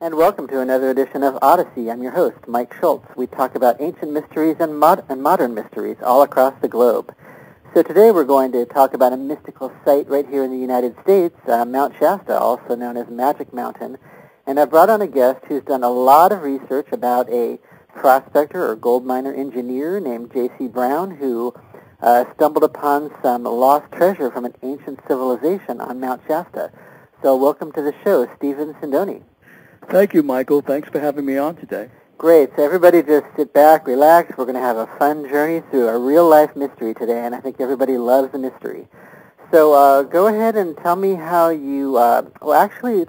And welcome to another edition of Odyssey. I'm your host, Mike Schultz. We talk about ancient mysteries and modern mysteries all across the globe. So today we're going to talk about a mystical site right here in the United States, Mount Shasta, also known as Magic Mountain. And I've brought on a guest who's done a lot of research about a prospector or gold miner engineer named J.C. Brown who stumbled upon some lost treasure from an ancient civilization on Mount Shasta. So welcome to the show, Stephen Sindoni. Thank you, Michael. Thanks for having me on today. Great. So everybody just sit back, relax. We're going to have a fun journey through a real-life mystery today, and I think everybody loves the mystery. So go ahead and tell me how you,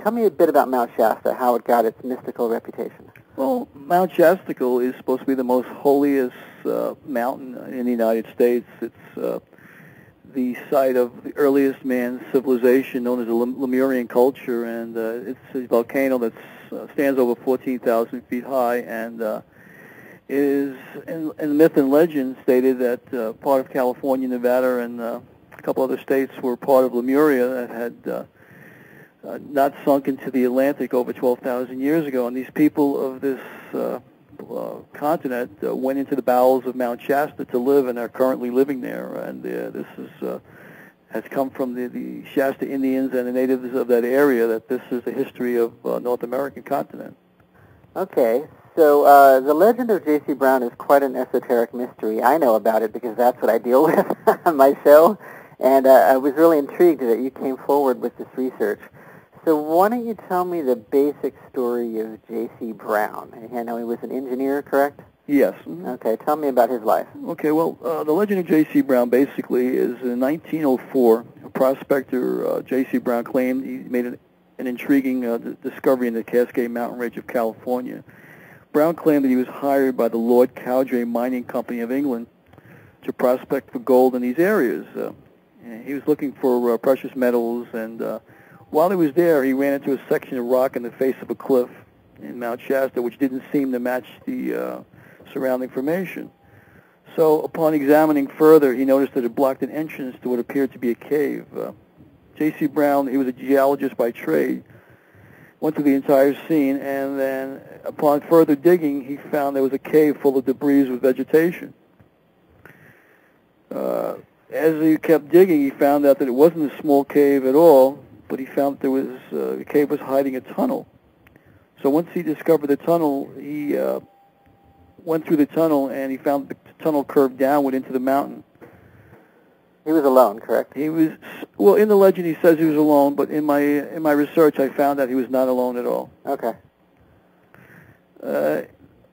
tell me a bit about Mount Shasta, how it got its mystical reputation. Well, Mount Shasta is supposed to be the most holiest mountain in the United States. It's the site of the earliest man's civilization known as the Lemurian culture, and it's a volcano that stands over 14,000 feet high, and is, in myth and legend, stated that part of California, Nevada, and a couple other states were part of Lemuria that had not sunk into the Atlantic over 12,000 years ago, and these people of this continent went into the bowels of Mount Shasta to live, and are currently living there. And this has come from the Shasta Indians and the natives of that area, that this is the history of North American continent. Okay, so the legend of J.C. Brown is quite an esoteric mystery. I know about it because that's what I deal with on my show, and I was really intrigued that you came forward with this research. So why don't you tell me the basic story of J.C. Brown? I know he was an engineer, correct? Yes. Okay, tell me about his life. Okay, well, the legend of J.C. Brown basically is in 1904, a prospector, J.C. Brown, claimed he made an intriguing discovery in the Cascade Mountain Range of California. Brown claimed that he was hired by the Lord Cowdray Mining Company of England to prospect for gold in these areas. He was looking for precious metals, and while he was there, he ran into a section of rock in the face of a cliff in Mount Shasta, which didn't seem to match the surrounding formation. So upon examining further, he noticed that it blocked an entrance to what appeared to be a cave. J.C. Brown, he was a geologist by trade, went through the entire scene, and then upon further digging, he found there was a cave full of debris with vegetation. As he kept digging, he found out that it wasn't a small cave at all, but he found that there was the cave was hiding a tunnel. So once he discovered the tunnel, he went through the tunnel, and he found the tunnel curved downward into the mountain. He was alone, correct? He was, well, in the legend he says he was alone, but in my research I found that he was not alone at all. Okay.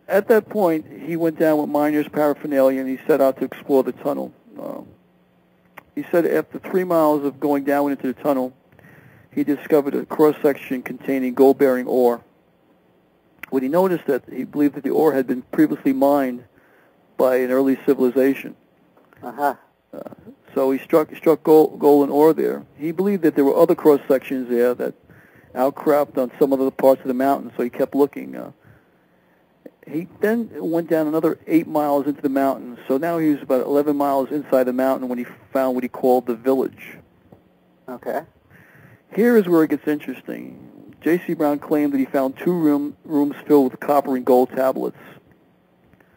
At that point, he went down with miners' paraphernalia, and he set out to explore the tunnel. He said after 3 miles of going downward into the tunnel, he discovered a cross-section containing gold-bearing ore. When he noticed that, he believed that the ore had been previously mined by an early civilization. Uh-huh. So he struck gold and ore there. He believed that there were other cross-sections there that outcropped on some other parts of the mountain, so he kept looking. He then went down another 8 miles into the mountain, so now he was about 11 miles inside the mountain when he found what he called the village. Okay. Here is where it gets interesting. J.C. Brown claimed that he found 2 rooms filled with copper and gold tablets.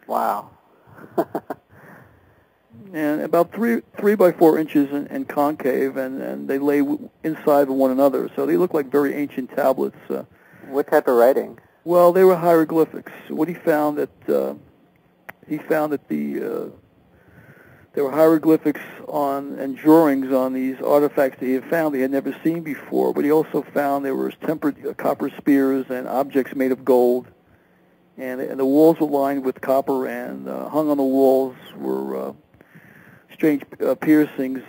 Wow. And about 3 by 4 inches in concave, and they lay inside of one another. So they look like very ancient tablets. What type of writing? Well, they were hieroglyphics. What he found that there were hieroglyphics on and drawings on these artifacts that he had found he had never seen before. But he also found there were tempered copper spears and objects made of gold, and the walls were lined with copper, and hung on the walls were strange piercings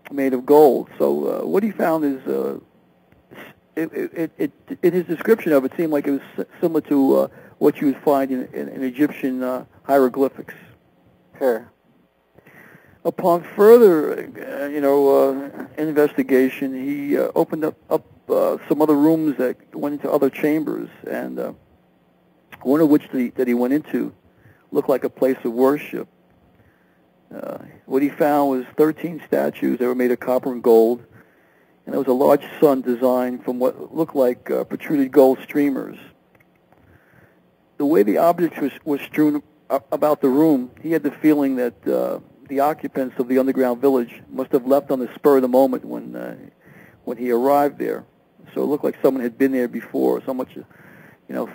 made of gold. So what he found is, in his description of it, seemed like it was similar to what you would find in Egyptian hieroglyphics. Sure. Upon further, investigation, he opened up some other rooms that went into other chambers, and one of which that he went into looked like a place of worship. What he found was 13 statues that were made of copper and gold, and there was a large sun designed from what looked like protruded gold streamers. The way the objects was strewn about the room, he had the feeling that the occupants of the underground village must have left on the spur of the moment when he arrived there. So it looked like someone had been there before. So much,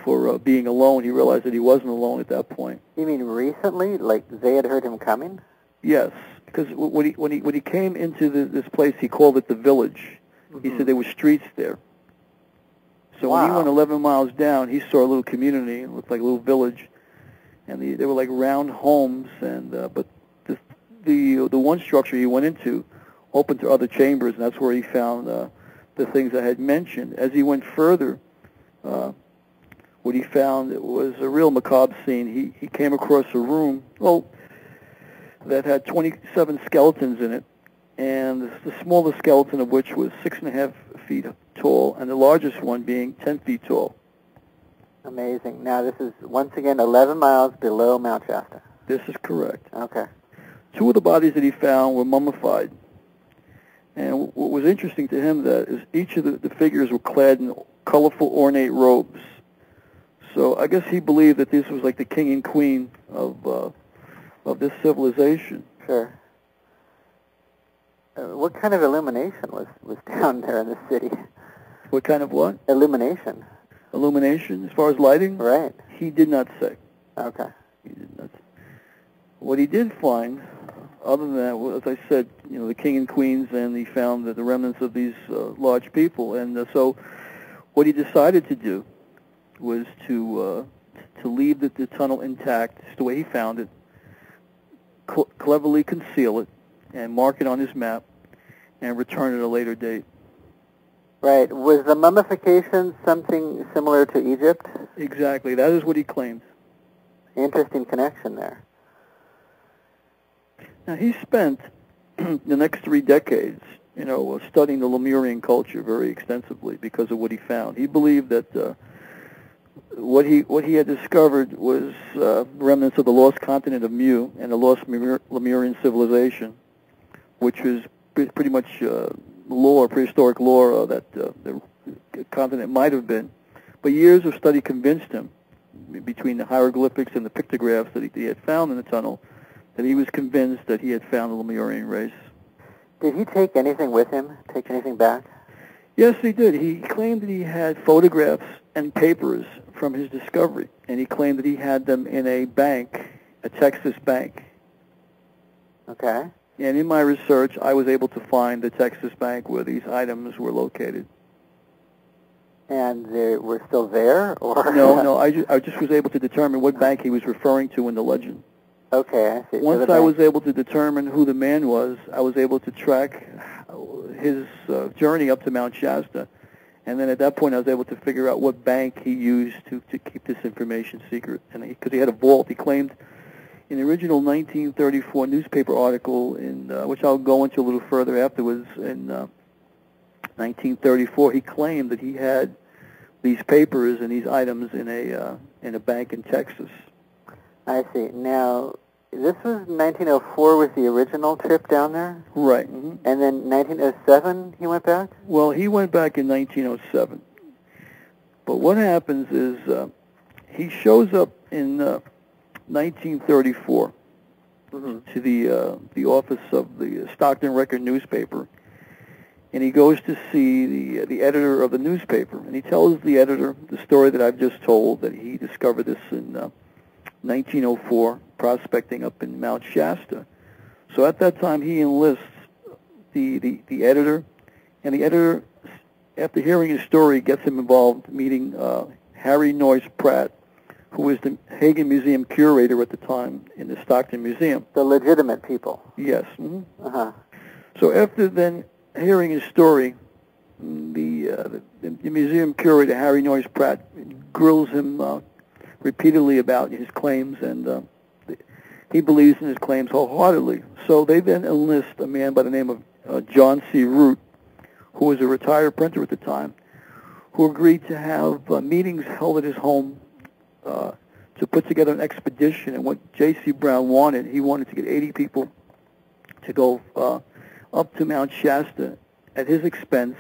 for being alone, he realized that he wasn't alone at that point. You mean recently? Like they had heard him coming? Yes, because when he came into this place, he called it the village. He said there were streets there. So when he went 11 miles down, he saw a little community. It looked like a little village, and they were like round homes. And but the one structure he went into opened to other chambers, and that's where he found the things I had mentioned. As he went further, what he found was a real macabre scene. He came across a room, that had 27 skeletons in it, and the smallest skeleton of which was 6.5 feet tall, and the largest one being 10 feet tall. Amazing. Now, this is, once again, 11 miles below Mount Shasta. This is correct. Okay. 2 of the bodies that he found were mummified. And what was interesting to him that is each of the figures were clad in colorful, ornate robes. So I guess he believed that this was like the king and queen of this civilization. Sure. What kind of illumination was down there in the city? What kind of what? Illumination. Illumination, as far as lighting? Right. He did not say. Okay. He did not say. What he did find, other than that, as I said, the king and queens, and he found the remnants of these large people. And so what he decided to do was to leave the tunnel intact, just the way he found it, cleverly conceal it, and mark it on his map, and return at a later date. Right. Was the mummification something similar to Egypt? Exactly. That is what he claimed. Interesting connection there. Now, he spent the next 3 decades, studying the Lemurian culture very extensively because of what he found. He believed that what he had discovered was remnants of the lost continent of Mu and the lost Lemurian civilization, which was pretty much prehistoric lore that the continent might have been. But years of study convinced him, between the hieroglyphics and the pictographs that he had found in the tunnel, that he was convinced that he had found the Lemurian race. Did he take anything with him? Take anything back? Yes, he did. He claimed that he had photographs and papers from his discovery, and he claimed that he had them in a bank, a Texas bank. Okay. And in my research, I was able to find the Texas bank where these items were located. And they were still there, or? No, I just was able to determine what bank he was referring to in the legend. Okay, I see. Once I was able to determine who the man was, I was able to track his journey up to Mount Shasta. And then at that point, I was able to figure out what bank he used to keep this information secret. And because he had a vault, he claimed in the original 1934 newspaper article, which I'll go into a little further afterwards, in 1934, he claimed that he had these papers and these items in a bank in Texas. I see. Now, this was 1904 was the original trip down there? Right. Mm-hmm. And then 1907 he went back? Well, he went back in 1907. But what happens is he shows up in 1934 to the office of the Stockton Record newspaper, and he goes to see the editor of the newspaper, and he tells the editor the story that I've just told, that he discovered this in 1904, prospecting up in Mount Shasta. So at that time, he enlists the editor, and the editor, after hearing his story, gets him involved, meeting Harry Noyce Pratt, who was the Hagen Museum curator at the time in the Stockton Museum. The legitimate people. Yes. Uh-huh. So after then hearing his story, the museum curator, Harry Noyce Pratt, grills him repeatedly about his claims, and he believes in his claims wholeheartedly. So they then enlist a man by the name of John C. Root, who was a retired printer at the time, who agreed to have meetings held at his home to put together an expedition. And what J.C. Brown wanted, he wanted to get 80 people to go up to Mount Shasta at his expense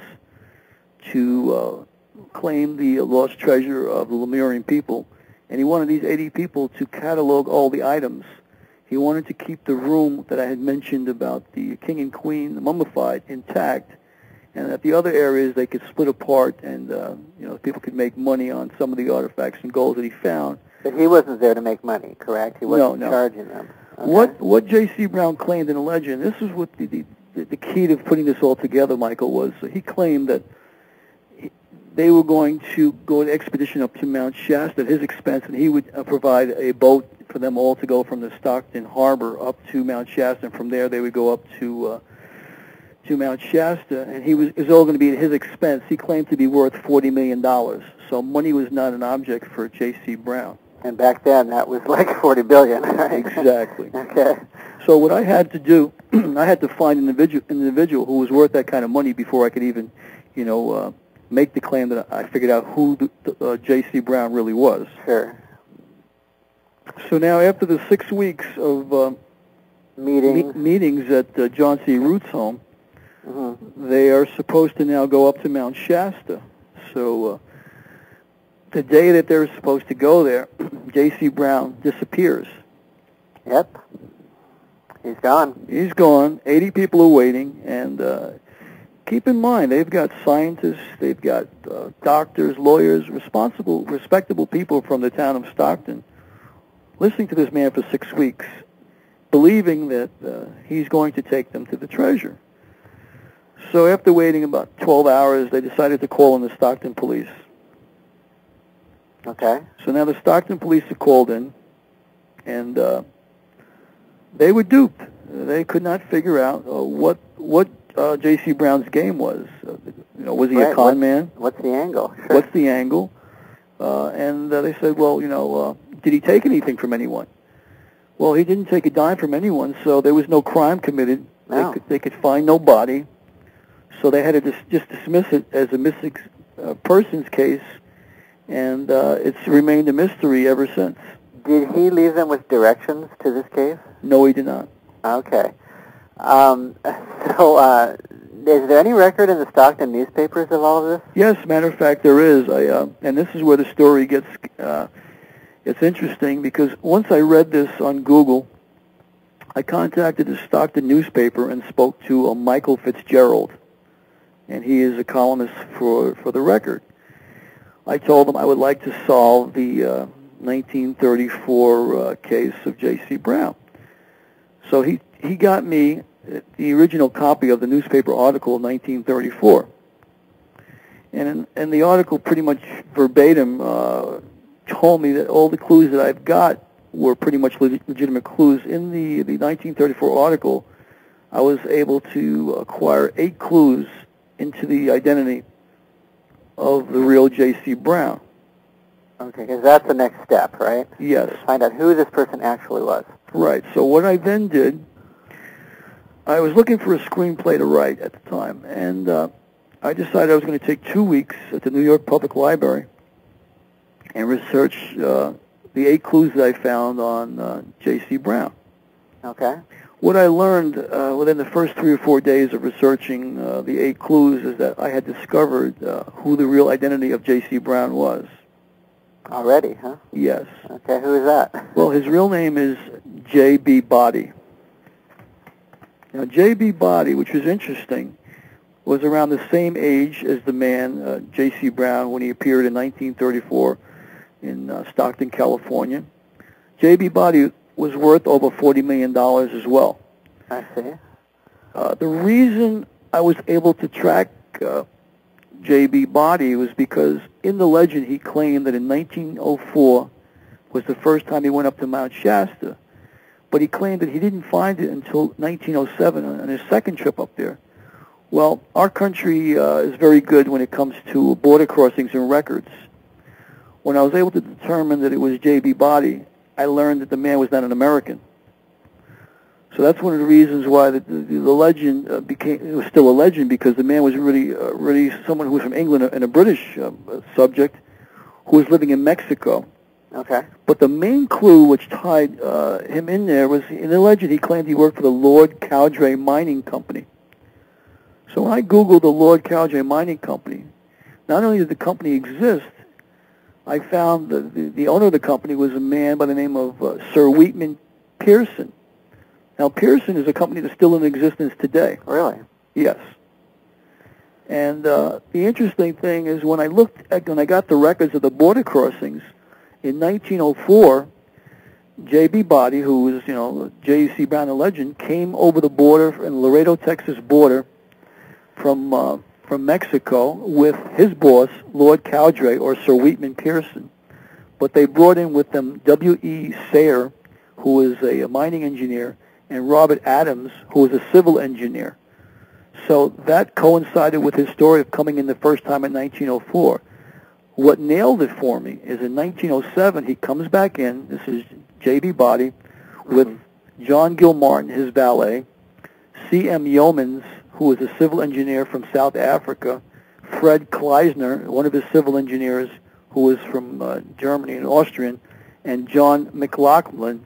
to claim the lost treasure of the Lemurian people, and he wanted these 80 people to catalog all the items. He wanted to keep the room that I had mentioned about the king and queen, the mummified, intact, and at the other areas they could split apart, and people could make money on some of the artifacts and gold that he found. But he wasn't there to make money, correct? He wasn't charging them. Okay. What J.C. Brown claimed in a legend, this is what the key to putting this all together, Michael, was he claimed that they were going to go an expedition up to Mount Shasta at his expense, and he would provide a boat for them all to go from the Stockton Harbor up to Mount Shasta, and from there they would go up to Mount Shasta, and it was all going to be at his expense. He claimed to be worth $40 million, so money was not an object for J.C. Brown. And back then, that was like $40 billion, right? Exactly. Okay. So what I had to do, I had to find an individual who was worth that kind of money before I could even, make the claim that I figured out who J.C. Brown really was. Sure. So now, after the 6 weeks of meetings at John C. Root's home, they are supposed to now go up to Mount Shasta. So the day that they're supposed to go there, J.C. Brown disappears. Yep. He's gone. He's gone. 80 people are waiting, and keep in mind, they've got scientists, they've got doctors, lawyers, respectable people from the town of Stockton listening to this man for 6 weeks, believing that he's going to take them to the treasure. So after waiting about 12 hours, they decided to call in the Stockton police. Okay. So now the Stockton police are called in, and they were duped. They could not figure out what J.C. Brown's game was. Was he a con man? What's the angle? Sure. What's the angle? And they said, well, did he take anything from anyone? Well, he didn't take a dime from anyone, so there was no crime committed. No. They could find no body, so they had to just dismiss it as a missing persons case, and it's remained a mystery ever since. Did he leave them with directions to this case? No, he did not. Okay. Is there any record in the Stockton newspapers of all of this? Yes, matter of fact, there is. And this is where the story gets it's interesting, because once I read this on Google, I contacted the Stockton newspaper and spoke to Michael Fitzgerald, and he is a columnist for the Record. I told him I would like to solve the 1934 case of J.C. Brown. So he got me the original copy of the newspaper article in 1934. And the article pretty much verbatim told me that all the clues that I've got were pretty much legitimate clues. In the 1934 article, I was able to acquire 8 clues into the identity of the real J.C. Brown. Okay, because that's the next step, right? Yes. To find out who this person actually was. Right. So what I then did, I was looking for a screenplay to write at the time, and I decided I was going to take 2 weeks at the New York Public Library and research the 8 clues that I found on J.C. Brown. Okay. What I learned within the first 3 or 4 days of researching the 8 clues is that I had discovered who the real identity of J.C. Brown was. Already, huh? Yes. Okay, who is that? Well, his real name is J.B. Body. Now, J.B. Body, which was interesting, was around the same age as the man, J.C. Brown, when he appeared in 1934 in Stockton, California. J.B. Body was worth over $40 million as well. I see. The reason I was able to track J.B. Body was because in the legend he claimed that in 1904 was the first time he went up to Mount Shasta, but he claimed that he didn't find it until 1907 on his second trip up there. Well, our country is very good when it comes to border crossings and records. When I was able to determine that it was J.B. Body, I learned that the man was not an American. So that's one of the reasons why the legend it was still a legend, because the man was really someone who was from England and a British subject who was living in Mexico. Okay. But the main clue which tied him in there was, in the legend, he claimed he worked for the Lord Cowdray Mining Company. So when I Googled the Lord Cowdray Mining Company, not only did the company exist, I found that the owner of the company was a man by the name of Sir Wheatman Pearson. Now, Pearson is a company that's still in existence today. Really? Yes. And the interesting thing is when I got the records of the border crossings, in 1904, J.B. Body, who was, J.C. Brown, the legend, came over the border, in Laredo, Texas border, from Mexico with his boss, Lord Cowdray, or Sir Wheatman Pearson. But they brought in with them W.E. Sayre, who was a mining engineer, and Robert Adams, who was a civil engineer. So that coincided with his story of coming in the first time in 1904. What nailed it for me is in 1907, he comes back in, this is J.B. Body, with John Gilmartin, his valet, C.M. Yeomans, who was a civil engineer from South Africa, Fred Kleisner, one of his civil engineers, who was from Germany and Austrian, and John McLaughlin,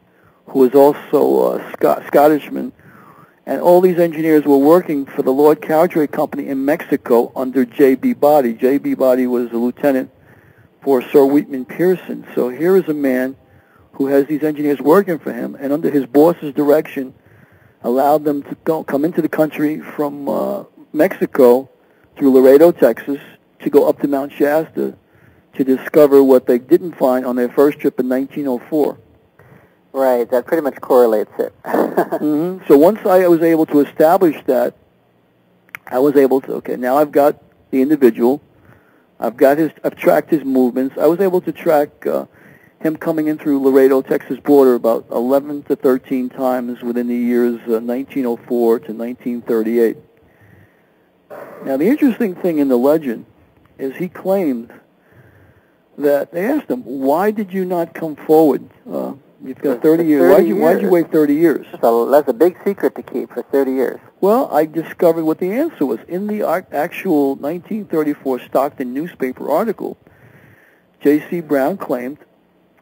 who was also a Scottishman. And all these engineers were working for the Lord Cowdray Company in Mexico under J.B. Body. J.B. Body was a lieutenant for Sir Wheatman Pearson. So here is a man who has these engineers working for him, and under his boss's direction, allowed them to come into the country from Mexico through Laredo, Texas, to go up to Mount Shasta to discover what they didn't find on their first trip in 1904. Right, that pretty much correlates it. So once I was able to establish that, I was able to, okay, now I've got the individual, I've tracked his movements. I was able to track him coming in through Laredo, Texas border about 11 to 13 times within the years 1904 to 1938. Now, the interesting thing in the legend is he claimed that they asked him, why did you not come forward? You've got 30 years. Why'd you wait 30 years? That's a big secret to keep for 30 years. Well, I discovered what the answer was. In the actual 1934 Stockton newspaper article, J.C. Brown claimed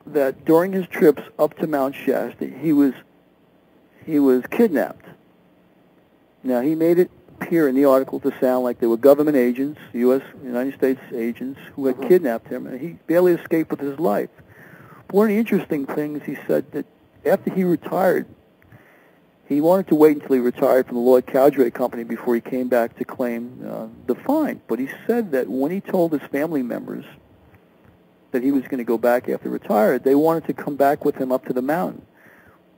that during his trips up to Mount Shasta, he was kidnapped. Now, he made it appear in the article to sound like they were government agents, United States agents, who had kidnapped him, and he barely escaped with his life. But one of the interesting things, he said that after he retired, he wanted to wait until he retired from the Lord Cowdray Company before he came back to claim the fine. But he said that when he told his family members that he was going to go back after retired, they wanted to come back with him up to the mountain.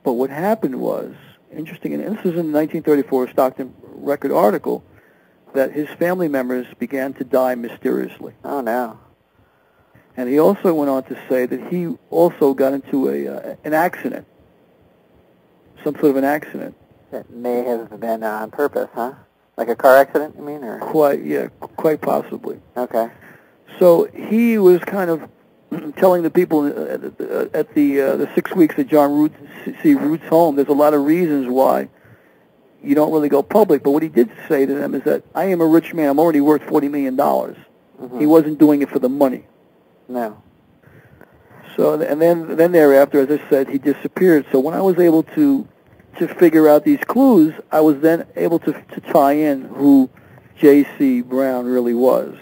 But what happened was, interesting, and this is in the 1934 Stockton Record article, that his family members began to die mysteriously. Oh, no. And he also went on to say that he also got into an accident, some sort of an accident. That may have been on purpose, huh? Like a car accident, you mean? Or? Quite possibly. Okay. So he was kind of telling the people at the 6 weeks at John C. Root's home, there's a lot of reasons why you don't really go public. But what he did say to them is that I am a rich man. I'm already worth $40 million. He wasn't doing it for the money. No. So, and then thereafter, as I said, he disappeared. So when I was able to figure out these clues, I was then able to tie in who J.C. Brown really was.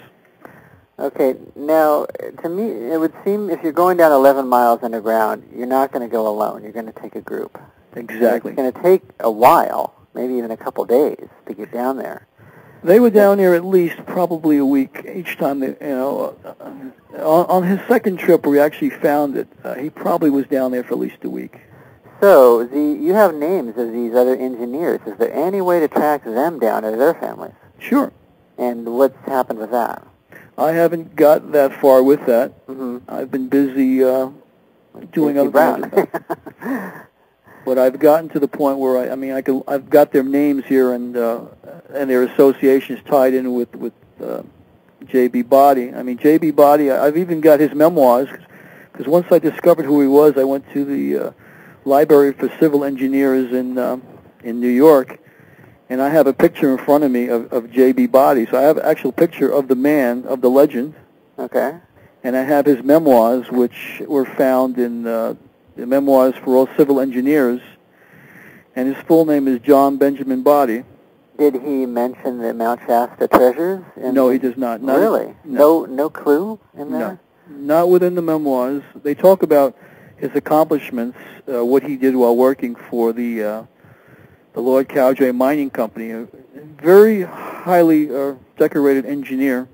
Okay, now, to me, it would seem if you're going down 11 miles underground, you're not going to go alone. You're going to take a group. Exactly. It's going to take a while, maybe even a couple days, to get down there. They were down there at least probably a week each time. On his second trip, where we actually found it, he probably was down there for at least a week. So, you have names of these other engineers. Is there any way to track them down or their families? Sure. And what's happened with that? I haven't got that far with that. I've been busy doing other things. But I've gotten to the point where I've got their names here and their associations tied in with J.B. Body. I mean, J.B. Body, I've even got his memoirs, because once I discovered who he was, I went to the Library for Civil Engineers in New York, and I have a picture in front of me of J.B. Body. So I have an actual picture of the man, of the legend. Okay. And I have his memoirs, which were found in the Memoirs for All Civil Engineers. And his full name is John Benjamin Body. Did he mention the Mount Shasta treasures? No, he does not. Really? No clue in there? No, not within the memoirs. They talk about his accomplishments, what he did while working for the Lord Cowdray Mining Company. A very highly decorated engineer.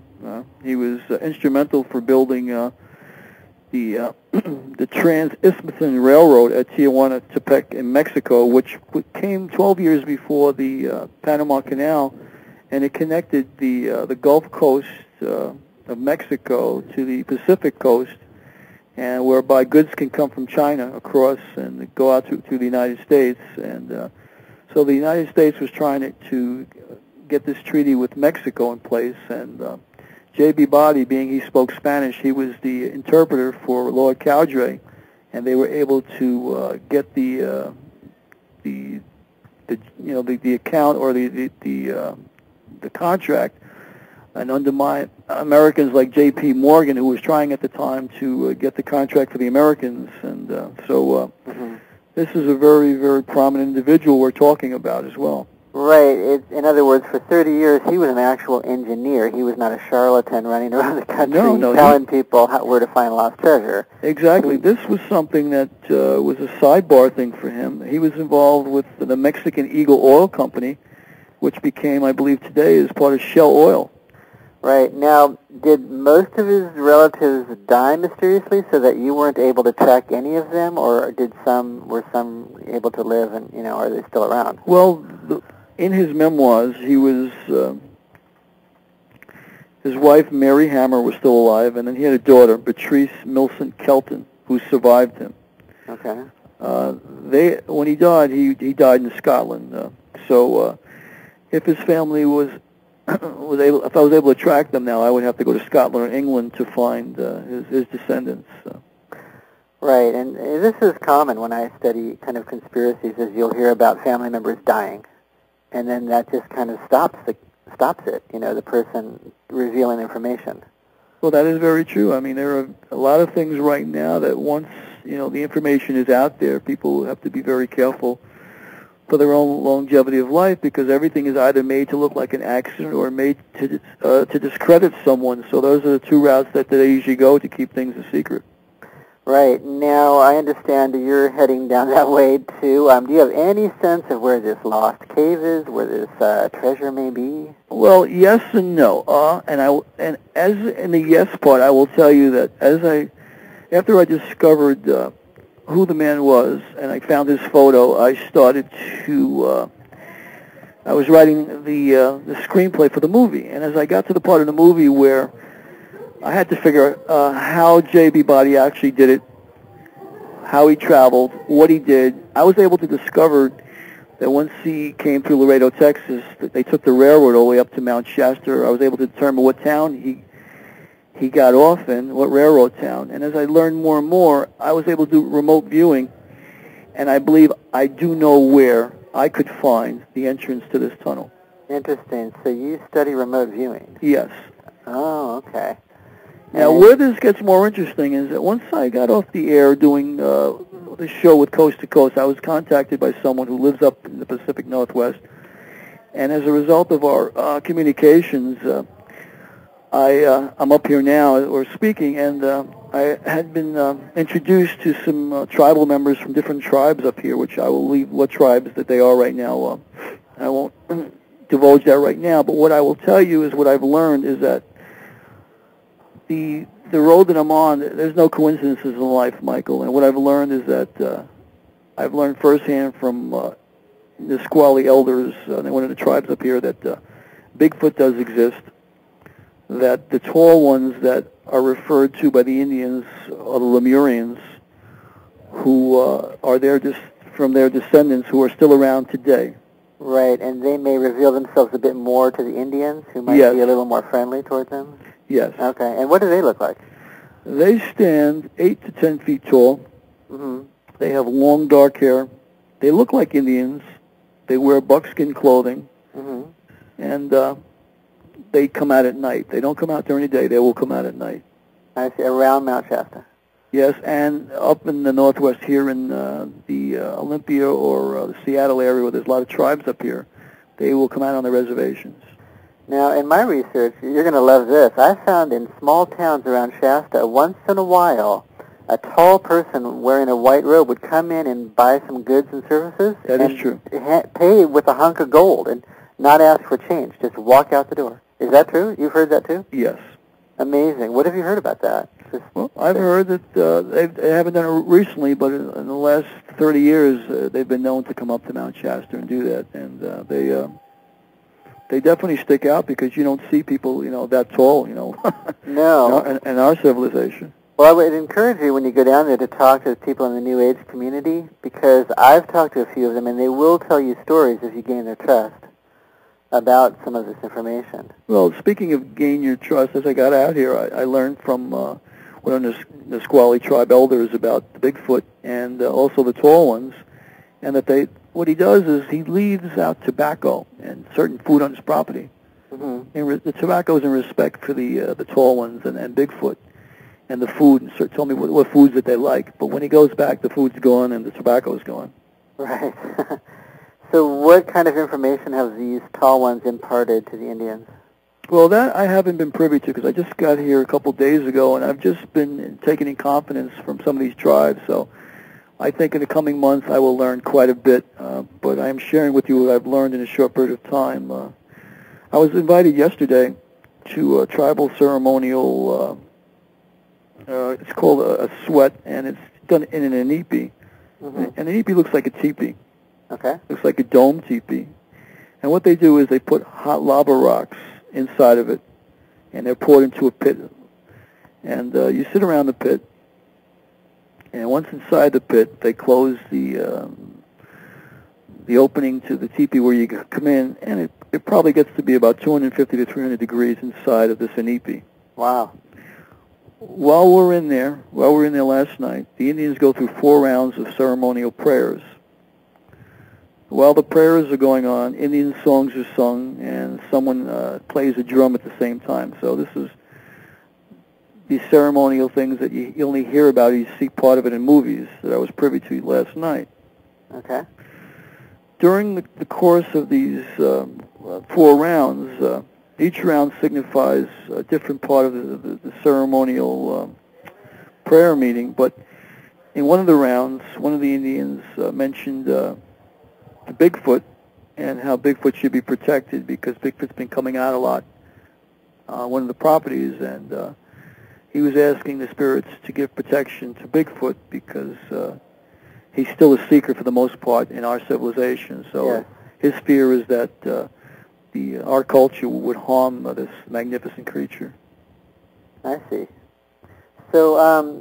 He was instrumental for building the the Trans-Isthmian Railroad at Tijuana, Tepec in Mexico, which came 12 years before the Panama Canal, and it connected the Gulf Coast of Mexico to the Pacific coast, and whereby goods can come from China across and go out to the United States. And so the United States was trying to get this treaty with Mexico in place, and J.B. Body, being he spoke Spanish, he was the interpreter for Lord Cowdray, and they were able to get the account or the contract, and undermine Americans like J.P. Morgan, who was trying at the time to get the contract for the Americans, and this is a very, very prominent individual we're talking about as well. Right. In other words, for 30 years, he was an actual engineer. He was not a charlatan running around the country telling people where to find lost treasure. Exactly. This was something that was a sidebar thing for him. He was involved with the Mexican Eagle Oil Company, which became, I believe today, is part of Shell Oil. Right. Now, did most of his relatives die mysteriously so that you weren't able to track any of them, or were some able to live and, are they still around? Well, in his memoirs, he was, his wife, Mary Hammer, was still alive, and then he had a daughter, Patrice Millicent Kelton, who survived him. Okay. When he died, he died in Scotland. So if his family if I was able to track them now, I would have to go to Scotland or England to find his descendants. Right, and this is common when I study kind of conspiracies, is you'll hear about family members dying, and then that just kind of stops it, the person revealing information. Well, that is very true. I mean, there are a lot of things right now that once, the information is out there, people have to be very careful for their own longevity of life, because everything is either made to look like an accident or made to discredit someone. So those are the two routes that they usually go to keep things a secret. Right. Now, I understand you're heading down that way, too. Do you have any sense of where this lost cave is, where this treasure may be? Well, yes and no. And as in the yes part, I will tell you that after I discovered who the man was, and I found his photo, I started to, I was writing the screenplay for the movie, and as I got to the part of the movie where I had to figure out how J.B. Body actually did it, how he traveled, what he did, I was able to discover that once he came through Laredo, Texas, that they took the railroad all the way up to Mount Shasta. I was able to determine what town he got off in, what railroad town. And as I learned more and more, I was able to do remote viewing, and I believe I do know where I could find the entrance to this tunnel. Interesting. So you study remote viewing? Yes. Oh, okay. Now, where this gets more interesting is that once I got off the air doing the show with Coast to Coast, I was contacted by someone who lives up in the Pacific Northwest, and as a result of our communications, I'm up here now, or speaking, and I had been introduced to some tribal members from different tribes up here, which I will leave what tribes that they are right now. I won't divulge that right now, but what I will tell you is what I've learned is that the road that I'm on, there's no coincidences in life, Michael, and what I've learned is that I've learned firsthand from the Squally elders, one of the tribes up here, that Bigfoot does exist, that the tall ones that are referred to by the Indians are the Lemurians, who are there just from their descendants who are still around today. Right, and they may reveal themselves a bit more to the Indians, who might be a little more friendly towards them? Yes. Okay, and what do they look like? They stand 8 to 10 feet tall. Mm-hmm. They have long, dark hair. They look like Indians. They wear buckskin clothing. Mm-hmm. And they come out at night. They don't come out during the day. They will come out at night. I see, around Mount Shasta. Yes, and up in the Northwest here in the Olympia or the Seattle area, where there's a lot of tribes up here, they will come out on the reservations. Now, in my research, you're going to love this. I found in small towns around Shasta, once in a while, a tall person wearing a white robe would come in and buy some goods and services. That is true. Pay with a hunk of gold and not ask for change. Just walk out the door. Is that true? You've heard that too? Yes. Amazing. What have you heard about that? Well, I've heard that they haven't done it recently, but in the last 30 years, they've been known to come up to Mount Shasta and do that, and they definitely stick out because you don't see people, that tall, No. in our civilization. Well, I would encourage you when you go down there to talk to people in the New Age community, because I've talked to a few of them, and they will tell you stories if you gain their trust about some of this information. Well, speaking of gain your trust, as I got out here, I learned from one of the Nisqually tribe elders about the Bigfoot and also the tall ones, and that what he does is he leaves out tobacco and certain food on his property. Mm-hmm. And the tobacco is in respect for the tall ones and Bigfoot. And the food, and tell me what foods that they like. But when he goes back, the food's gone and the tobacco's gone. Right. So what kind of information have these tall ones imparted to the Indians? Well, that I haven't been privy to because I just got here a couple of days ago, and I've just been taking in confidence from some of these tribes. So I think in the coming months I will learn quite a bit. But I am sharing with you what I've learned in a short period of time. I was invited yesterday to a tribal ceremonial. It's called a sweat, and it's done in an inepi. Mm-hmm. And an inepi looks like a teepee. Okay. Looks like a dome teepee. And what they do is they put hot lava rocks inside of it, and they're poured into a pit. And you sit around the pit, and once inside the pit, they close the opening to the teepee where you come in, and it probably gets to be about 250 to 300 degrees inside of this inepi. Wow. While we're in there last night, the Indians go through 4 rounds of ceremonial prayers. While the prayers are going on, Indian songs are sung, and someone plays a drum at the same time. So this is these ceremonial things that you only hear about, you see part of it in movies that I was privy to last night. Okay. During the course of these 4 rounds, each round signifies a different part of the ceremonial prayer meeting, but in one of the rounds, one of the Indians mentioned the Bigfoot and how Bigfoot should be protected because Bigfoot's been coming out a lot on one of the properties, and he was asking the spirits to give protection to Bigfoot because he's still a secret for the most part in our civilization. So yes. His fear is that our culture would harm this magnificent creature. I see. So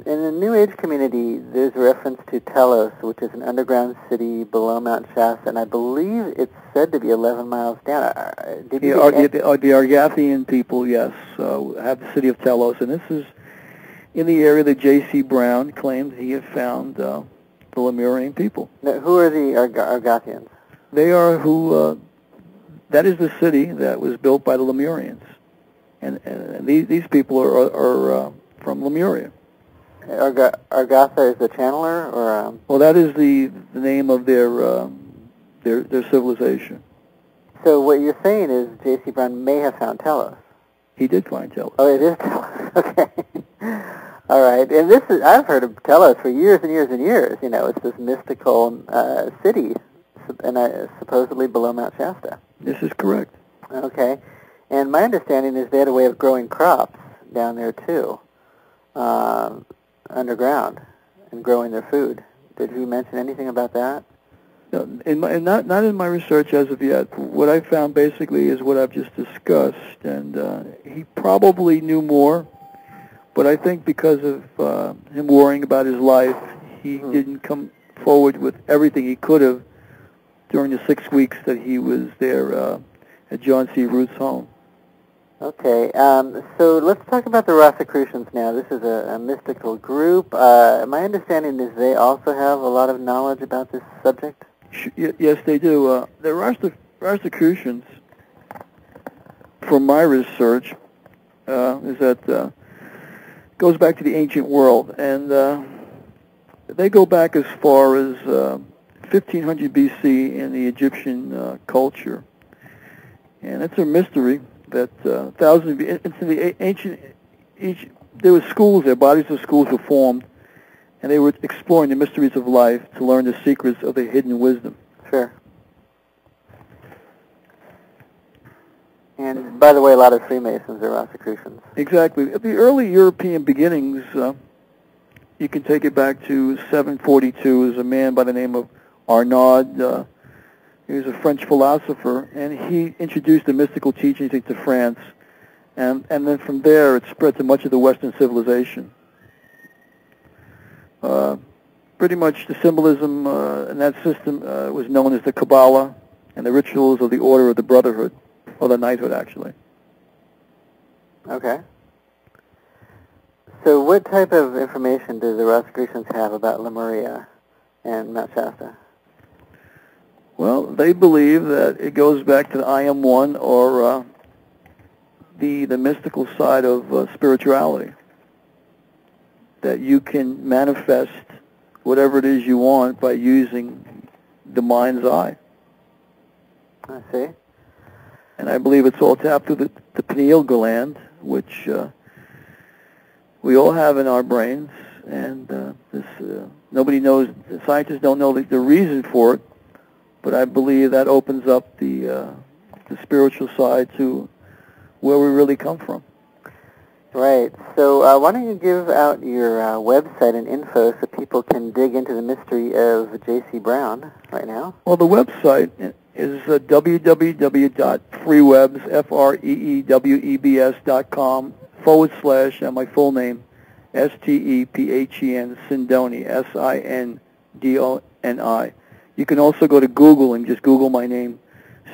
in the New Age community, there's a reference to Telos, which is an underground city below Mount Shasta, and I believe it's said to be 11 miles down. The Argathian people, yes, have the city of Telos, and this is in the area that J.C. Brown claimed he had found the Lemurian people. Now, who are the Argathians? They are that is the city that was built by the Lemurians, and these people are from Lemuria. Argatha is the channeler, or well, that is the name of their civilization. So what you're saying is J.C. Brown may have found Telos. He did find Telos. Oh, it is Telos. Okay. All right. And I've heard of Telos for years and years and years. It's this mystical city, and supposedly below Mount Shasta. This is correct. Okay. And my understanding is they had a way of growing crops down there, too, underground, and growing their food. Did he mention anything about that? No, not in my research as of yet. What I found basically is what I've just discussed, and he probably knew more, but I think because of him worrying about his life, he didn't come forward with everything he could have during the 6 weeks that he was there at John C. Root's home. Okay, so let's talk about the Rosicrucians now. This is a mystical group. My understanding is they also have a lot of knowledge about this subject? Yes, they do. The Rosicrucians, from my research, is that goes back to the ancient world, and they go back as far as 1500 BC in the Egyptian culture. And it's a mystery that thousands of into the ancient there were schools there, bodies of schools were formed, and they were exploring the mysteries of life to learn the secrets of the hidden wisdom. Sure. And, by the way, a lot of Freemasons are Rosicrucians. Exactly. At the early European beginnings, you can take it back to 742. There's a man by the name of Arnaud. He was a French philosopher, and he introduced the mystical teachings into France, and then from there it spread to much of the Western civilization. Pretty much the symbolism in that system was known as the Kabbalah, and the rituals of the Order of the Brotherhood, or the Knighthood, actually. Okay. So what type of information do the Rosicrucians have about Lemuria and Mount Shasta? Well, they believe that it goes back to the I Am One, or the mystical side of spirituality. That you can manifest whatever it is you want by using the mind's eye. I see. And I believe it's all tapped through the pineal gland, which we all have in our brains, and nobody knows, scientists don't know the reason for it, but I believe that opens up the spiritual side to where we really come from. Right. So why don't you give out your website and info so people can dig into the mystery of J.C. Brown right now? Well, the website is www.freewebs.com / my full name, Stephen Sindoni, Sindoni. You can also go to Google and just Google my name,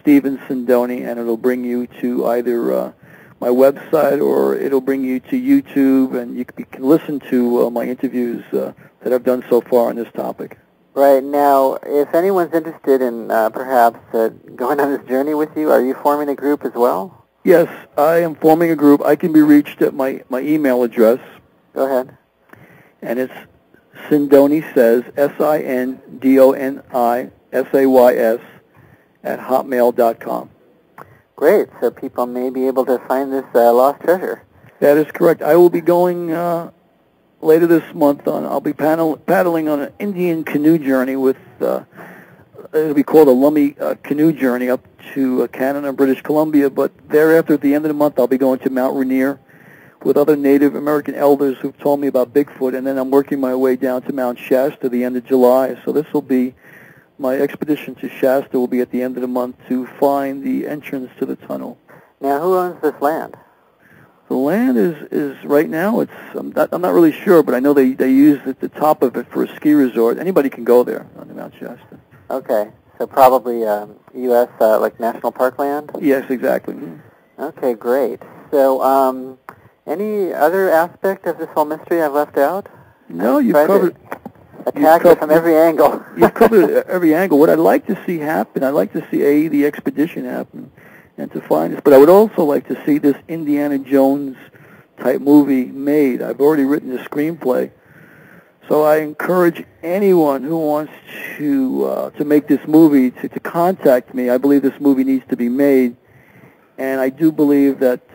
Stephen Sindoni, and it'll bring you to either my website, or it'll bring you to YouTube, and you can listen to my interviews that I've done so far on this topic. Right. Now, if anyone's interested in perhaps going on this journey with you, are you forming a group as well? Yes, I am forming a group. I can be reached at my email address. Go ahead. And it's Sindoni Says, SINDONISAYS, @hotmail.com. Great. So people may be able to find this lost treasure. That is correct. I will be going later this month I'll be paddling on an Indian canoe journey with, it'll be called a Lummi canoe journey up to Canada and British Columbia, but thereafter at the end of the month I'll be going to Mount Rainier with other Native American elders who've told me about Bigfoot, and then I'm working my way down to Mount Shasta the end of July. So this will be, my expedition to Shasta will be at the end of the month to find the entrance to the tunnel. Now, who owns this land? The land is right now, I'm not really sure, but I know they use the top of it for a ski resort. Anybody can go there on the Mount Shasta. Okay, so probably U.S. Like national park land? Yes, exactly. Okay, great. So any other aspect of this whole mystery I've left out? No, you've covered... Attack it from every angle. You've covered every angle. What I'd like to see happen, I'd like to see, the expedition happen, and to find this, but I would also like to see this Indiana Jones type movie made. I've already written the screenplay, so I encourage anyone who wants to make this movie to contact me. I believe this movie needs to be made, and I do believe that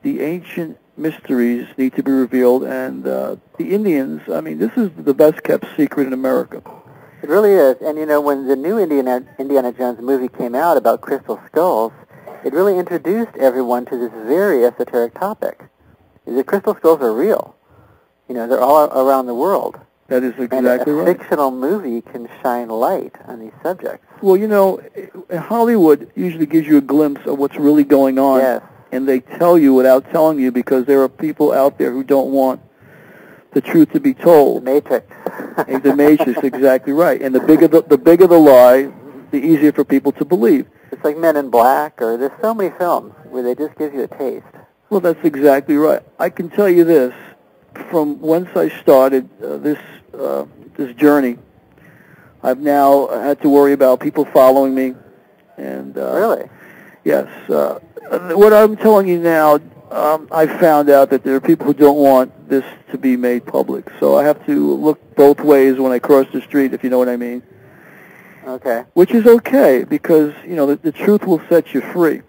the ancient mysteries need to be revealed, and the Indians, I mean, this is the best kept secret in America. It really is. And, you know, when the new Indiana Jones movie came out about crystal skulls, it really introduced everyone to this very esoteric topic. The crystal skulls are real. You know, they're all around the world. That is exactly right. And a fictional movie can shine light on these subjects. Well, you know, Hollywood usually gives you a glimpse of what's really going on. Yes. And they tell you without telling you, because there are people out there who don't want the truth to be told. The Matrix. The Matrix, exactly right. And the bigger the lie, the easier for people to believe. It's like Men in Black, or there's so many films where they just give you a taste. Well, that's exactly right. I can tell you this, from once I started this journey, I've now had to worry about people following me. And really? Yes. What I'm telling you now, I found out that there are people who don't want this to be made public. So I have to look both ways when I cross the street, if you know what I mean. Okay. Which is okay, because, the truth will set you free.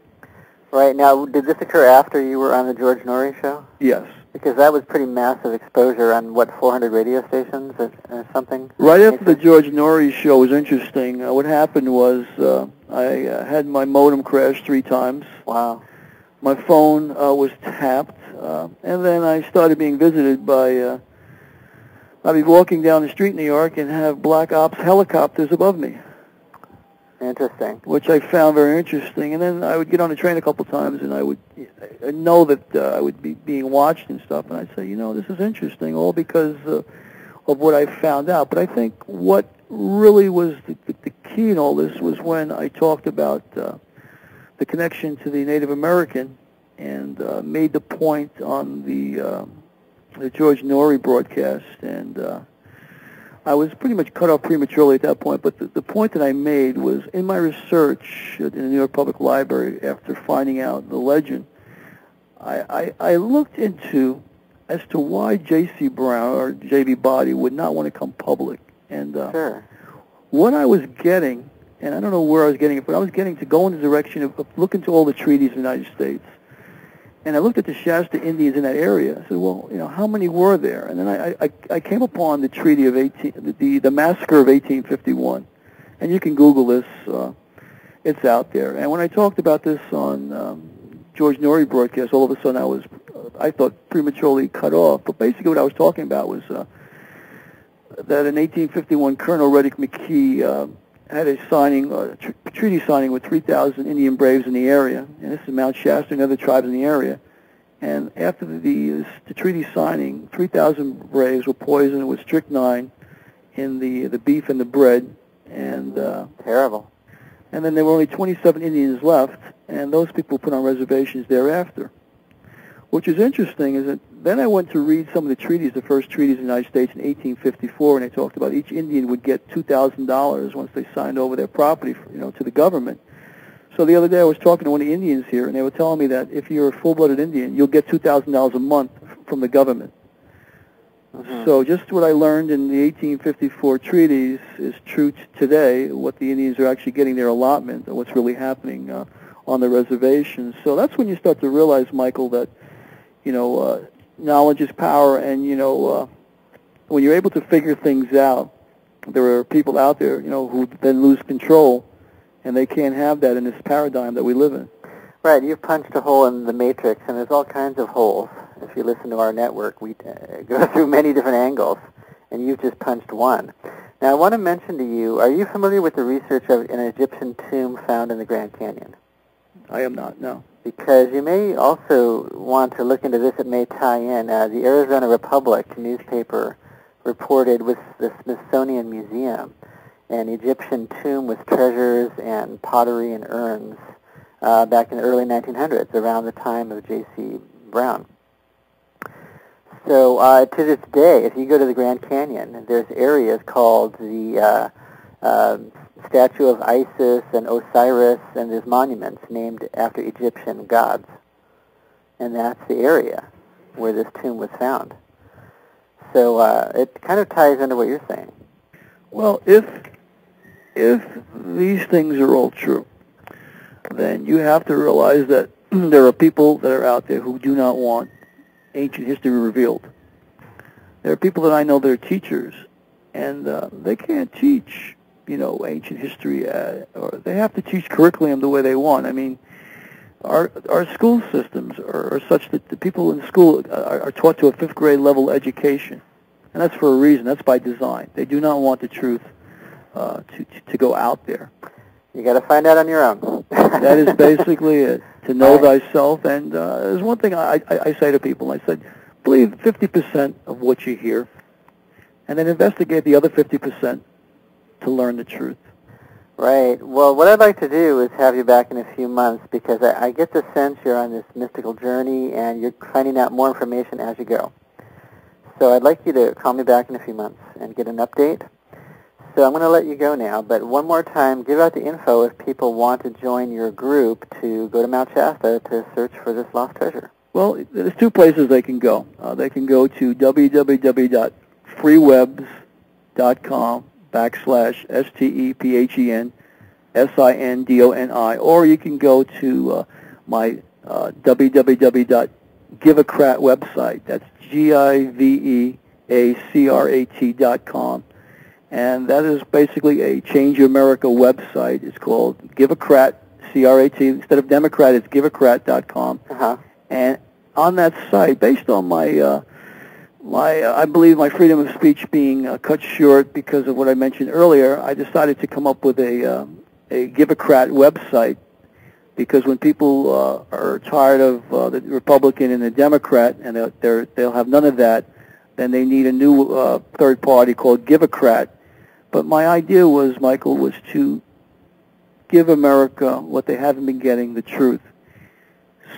Right. Now, did this occur after you were on the George Norrie show? Yes. Because that was pretty massive exposure on, 400 radio stations or something? Right after the George Norrie show was interesting. What happened was I had my modem crash 3 times. Wow. My phone was tapped, and then I started being visited by, I'd be walking down the street in New York and have black ops helicopters above me. Interesting. Which I found very interesting. And then I would get on the train a couple times, and I would know that I would be being watched and stuff, and I'd say, this is interesting, all because of what I found out. But I think what really was the key in all this was when I talked about the connection to the Native American and made the point on the George Norrie broadcast, and I was pretty much cut off prematurely at that point, but the point that I made was, in my research in the New York Public Library, after finding out the legend, I looked into as to why J.C. Brown or J.B. Body would not want to come public. And Sure. What I was getting, and I don't know where I was getting it, but I was getting to go in the direction of looking to all the treaties of the United States. And I looked at the Shasta Indians in that area. I said, well, how many were there? And then I came upon the treaty of the massacre of 1851. And you can Google this. It's out there. And when I talked about this on George Norrie broadcast, all of a sudden I thought, prematurely cut off. But basically what I was talking about was that in 1851, Colonel Reddick McKee had a signing, treaty signing with 3,000 Indian braves in the area, and this is Mount Shasta and other tribes in the area. And after the treaty signing, 3,000 braves were poisoned with strychnine in the beef and the bread, and terrible. And then there were only 27 Indians left, and those people were put on reservations thereafter. Which is interesting is that then I went to read some of the treaties, the first treaties in the United States in 1854, and they talked about each Indian would get $2,000 once they signed over their property, to the government. So the other day I was talking to one of the Indians here, and they were telling me that if you're a full-blooded Indian, you'll get $2,000 a month from the government. Mm-hmm. So just what I learned in the 1854 treaties is true today, what the Indians are actually getting their allotment and what's really happening on the reservations. So that's when you start to realize, Michael, that knowledge is power, and, when you're able to figure things out, there are people out there, who then lose control, and they can't have that in this paradigm that we live in. Right, you've punched a hole in the matrix, and there's all kinds of holes. If you listen to our network, we go through many different angles, and you've just punched one. Now, I want to mention to you, are you familiar with the research of an Egyptian tomb found in the Grand Canyon? I am not, no. Because you may also want to look into this. It may tie in. The Arizona Republic newspaper reported with the Smithsonian Museum an Egyptian tomb with treasures and pottery and urns back in the early 1900s, around the time of J.C. Brown. So to this day, if you go to the Grand Canyon, there's areas called the statue of Isis and Osiris, and there's monuments named after Egyptian gods. And that's the area where this tomb was found. So it kind of ties into what you're saying. Well, if these things are all true, then you have to realize that there are people that are out there who do not want ancient history revealed. There are people that I know that are teachers, and they can't teach ancient history, or they have to teach curriculum the way they want. I mean, our school systems are such that the people in school are taught to a 5th grade level education, and that's for a reason. That's by design. They do not want the truth to go out there. You got to find out on your own. That is basically it. To know thyself. And there's one thing I say to people. I said, believe 50% of what you hear, and then investigate the other 50%. To learn the truth. Right. Well, what I'd like to do is have you back in a few months, because I get the sense you're on this mystical journey and you're finding out more information as you go. So I'd like you to call me back in a few months and get an update. So I'm going to let you go now, but one more time, give out the info if people want to join your group to go to Mount Shasta to search for this lost treasure. Well, there's 2 places they can go. They can go to www.freewebs.com /STEPHENSINDONI, or you can go to my www.giveacrat website. That's GIVEACRAT.com. And that is basically a Change America website. It's called GiveACrat, C-R-A-T. Instead of Democrat, it's giveacrat.com. Uh-huh. And on that site, based on my I believe my freedom of speech being cut short because of what I mentioned earlier, I decided to come up with a GiveACrat website, because when people are tired of the Republican and the Democrat, and they'll have none of that, then they need a new third party called GiveACrat. But my idea was, Michael, was to give America what they haven't been getting, the truth.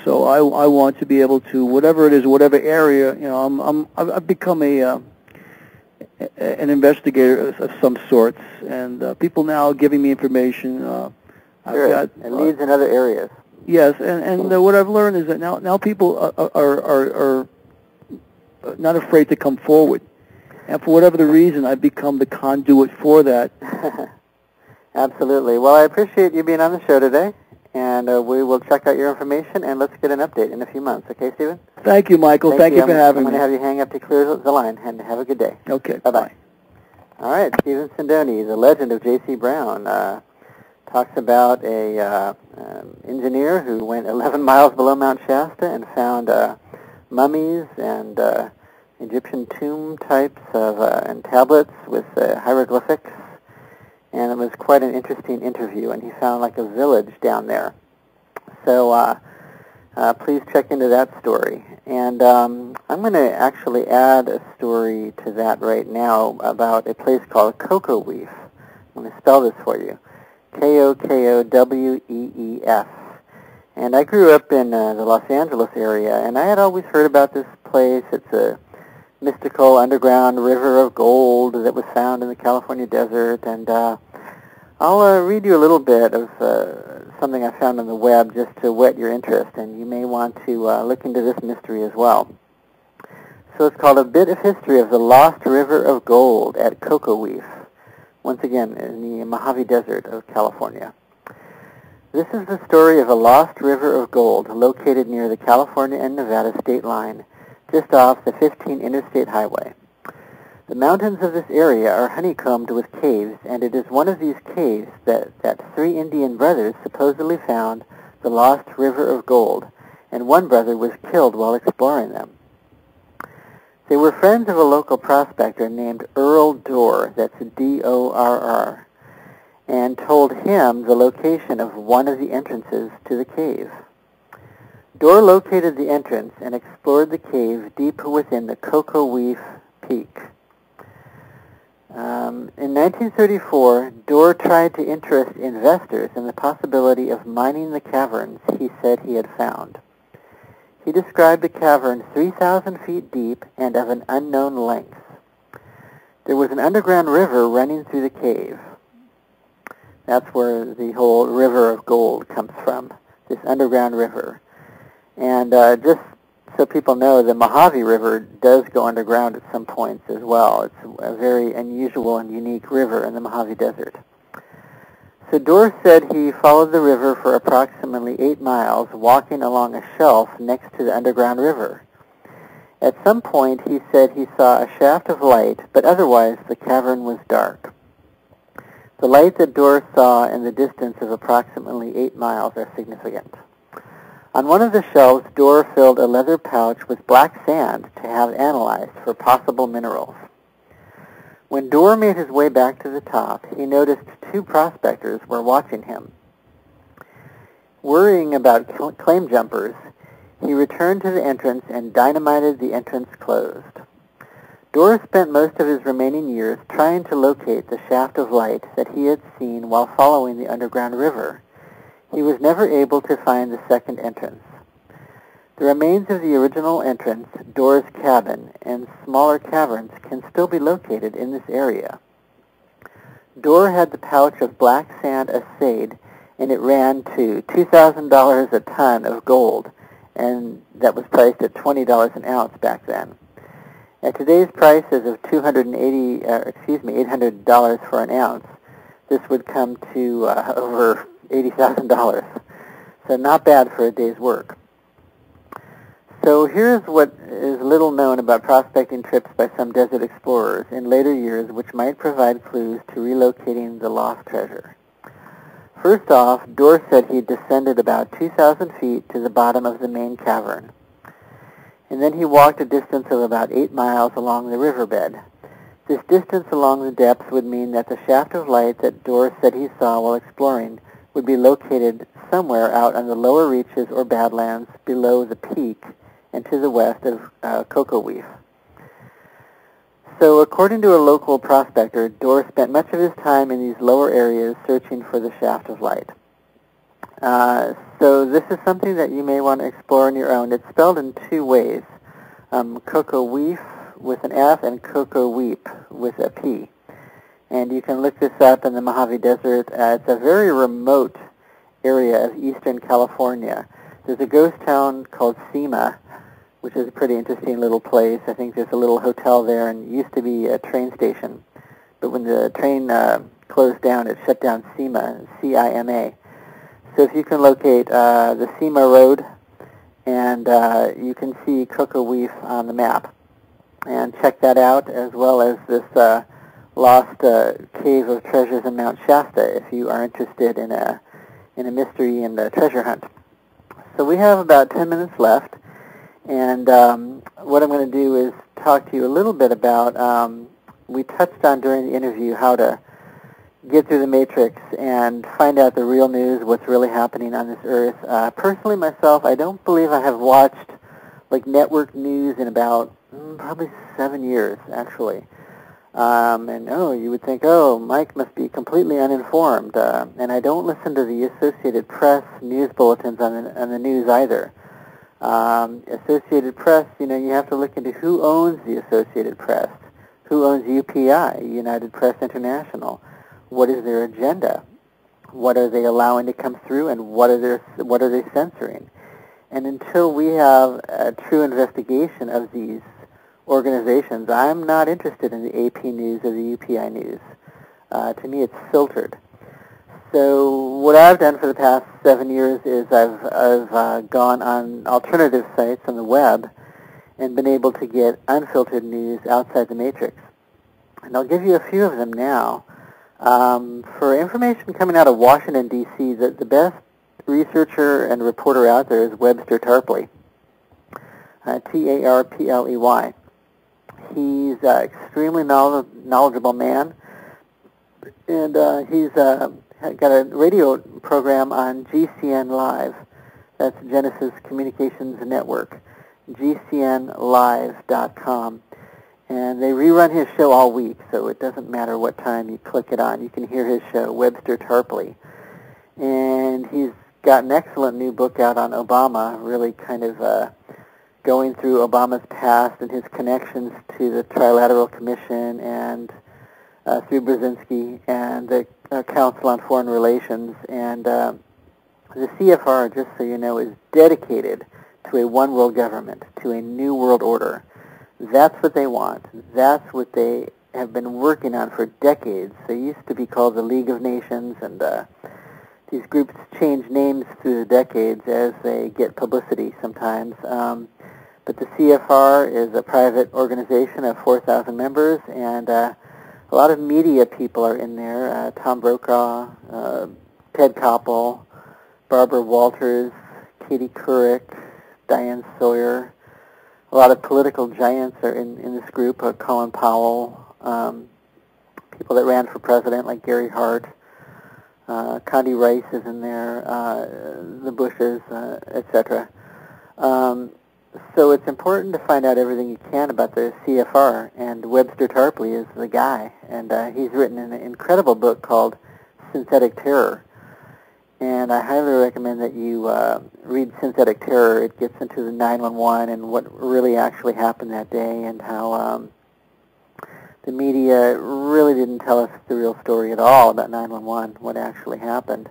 So I want to be able to, whatever it is, whatever area, I've become an investigator of some sorts, and people now are giving me information. Sure, and leads in other areas. Yes, and what I've learned is that now people are not afraid to come forward. And for whatever the reason, I've become the conduit for that. Absolutely. Well, I appreciate you being on the show today, and we will check out your information, and let's get an update in a few months. Okay, Stephen? Thank you, Michael. Thank you for having me. I'm going to have you hang up to clear the line, and have a good day. Okay. Bye-bye. All right, Stephen Sindoni, the legend of J.C. Brown, talks about a engineer who went 11 miles below Mount Shasta and found mummies and Egyptian tomb types and tablets with hieroglyphics, and it was quite an interesting interview, and he found like a village down there. So please check into that story. And I'm going to actually add a story to that right now about a place called Kokoweef. I'm going to spell this for you. Kokoweef. And I grew up in the Los Angeles area, and I had always heard about this place. It's a mystical underground river of gold that was found in the California desert, and I'll read you a little bit of something I found on the web just to whet your interest, and you may want to look into this mystery as well. So it's called A Bit of History of the Lost River of Gold at Kokoweef, once again in the Mojave Desert of California. This is the story of a lost river of gold located near the California and Nevada state line, just off the 15 Interstate Highway. The mountains of this area are honeycombed with caves, and it is one of these caves that three Indian brothers supposedly found the lost river of gold, and one brother was killed while exploring them. They were friends of a local prospector named Earl Dorr, that's D-O-R-R, and told him the location of one of the entrances to the cave. Dorr located the entrance and explored the cave deep within the Kokoweef Peak. In 1934, Dorr tried to interest investors in the possibility of mining the caverns he said he had found. He described the cavern 3,000 feet deep and of an unknown length. There was an underground river running through the cave. That's where the whole river of gold comes from, this underground river. And just so people know, the Mojave River does go underground at some points as well. It's a very unusual and unique river in the Mojave Desert. So Dorr said he followed the river for approximately 8 miles, walking along a shelf next to the underground river. At some point, he said he saw a shaft of light, but otherwise the cavern was dark. The light that Dorr saw in the distance of approximately 8 miles are significant. On one of the shelves, Dorr filled a leather pouch with black sand to have analyzed for possible minerals. When Dorr made his way back to the top, he noticed 2 prospectors were watching him. Worrying about claim jumpers, he returned to the entrance and dynamited the entrance closed. Dorr spent most of his remaining years trying to locate the shaft of light that he had seen while following the underground river. He was never able to find the second entrance. The remains of the original entrance, Dorr's cabin, and smaller caverns can still be located in this area. Dorr had the pouch of black sand assayed, and it ran to $2,000 a ton of gold, and that was priced at $20 an ounce back then. At today's prices of $800 for an ounce, this would come to over $80,000. So not bad for a day's work. So here's what is little known about prospecting trips by some desert explorers in later years, which might provide clues to relocating the lost treasure. First off, Dorr said he descended about 2,000 feet to the bottom of the main cavern. And then he walked a distance of about 8 miles along the riverbed. This distance along the depths would mean that the shaft of light that Dorr said he saw while exploring would be located somewhere out on the lower reaches or badlands below the peak and to the west of Cocoa Reef. So according to a local prospector, Dorr spent much of his time in these lower areas searching for the shaft of light. So this is something that you may want to explore on your own. It's spelled in two ways, Cocoa Reef with an F and Cocoa Weep with a P. And you can look this up in the Mojave Desert. It's a very remote area of eastern California. There's a ghost town called Sema, which is a pretty interesting little place. I think there's a little hotel there, and it used to be a train station. But when the train closed down, it shut down Sema, C-I-M-A. So if you can locate the Sema Road, and you can see Cocoa Reef on the map. And check that out, as well as this lost cave of treasures in Mount Shasta, if you are interested in a mystery and a treasure hunt. So we have about 10 minutes left, and what I'm going to do is talk to you a little bit about, we touched on during the interview how to get through the matrix and find out the real news, what's really happening on this earth. Personally, myself, I don't believe I have watched like network news in about probably 7 years, actually. And you would think, Mike must be completely uninformed. And I don't listen to the Associated Press news bulletins on the news either. Associated Press, you have to look into who owns the Associated Press, who owns UPI, United Press International. What is their agenda? What are they allowing to come through, and what are they censoring? And until we have a true investigation of these organizations, I'm not interested in the AP News or the UPI News. To me, it's filtered. So what I've done for the past 7 years is I've gone on alternative sites on the web and been able to get unfiltered news outside the matrix. And I'll give you a few of them now. For information coming out of Washington, D.C., the best researcher and reporter out there is Webster Tarpley, T-A-R-P-L-E-Y. He's an extremely knowledgeable man, and he's got a radio program on GCN Live. That's Genesis Communications Network, GCNlive.com. And they rerun his show all week, so it doesn't matter what time you click it on. You can hear his show, Webster Tarpley. And he's got an excellent new book out on Obama, really kind of going through Obama's past and his connections to the Trilateral Commission and through Brzezinski and the Council on Foreign Relations. And the CFR, just so you know, is dedicated to a one-world government, to a new world order. That's what they want. That's what they have been working on for decades. They used to be called the League of Nations, and these groups change names through the decades as they get publicity sometimes. But the CFR is a private organization of 4,000 members, and a lot of media people are in there. Tom Brokaw, Ted Koppel, Barbara Walters, Katie Couric, Diane Sawyer. A lot of political giants are in this group, Colin Powell, people that ran for president like Gary Hart, Condi Rice is in there, the Bushes, etc. So it's important to find out everything you can about the CFR, and Webster Tarpley is the guy, and he's written an incredible book called Synthetic Terror. And I highly recommend that you read Synthetic Terror. It gets into the 911 and what really actually happened that day, and how the media really didn't tell us the real story at all about 911, what actually happened.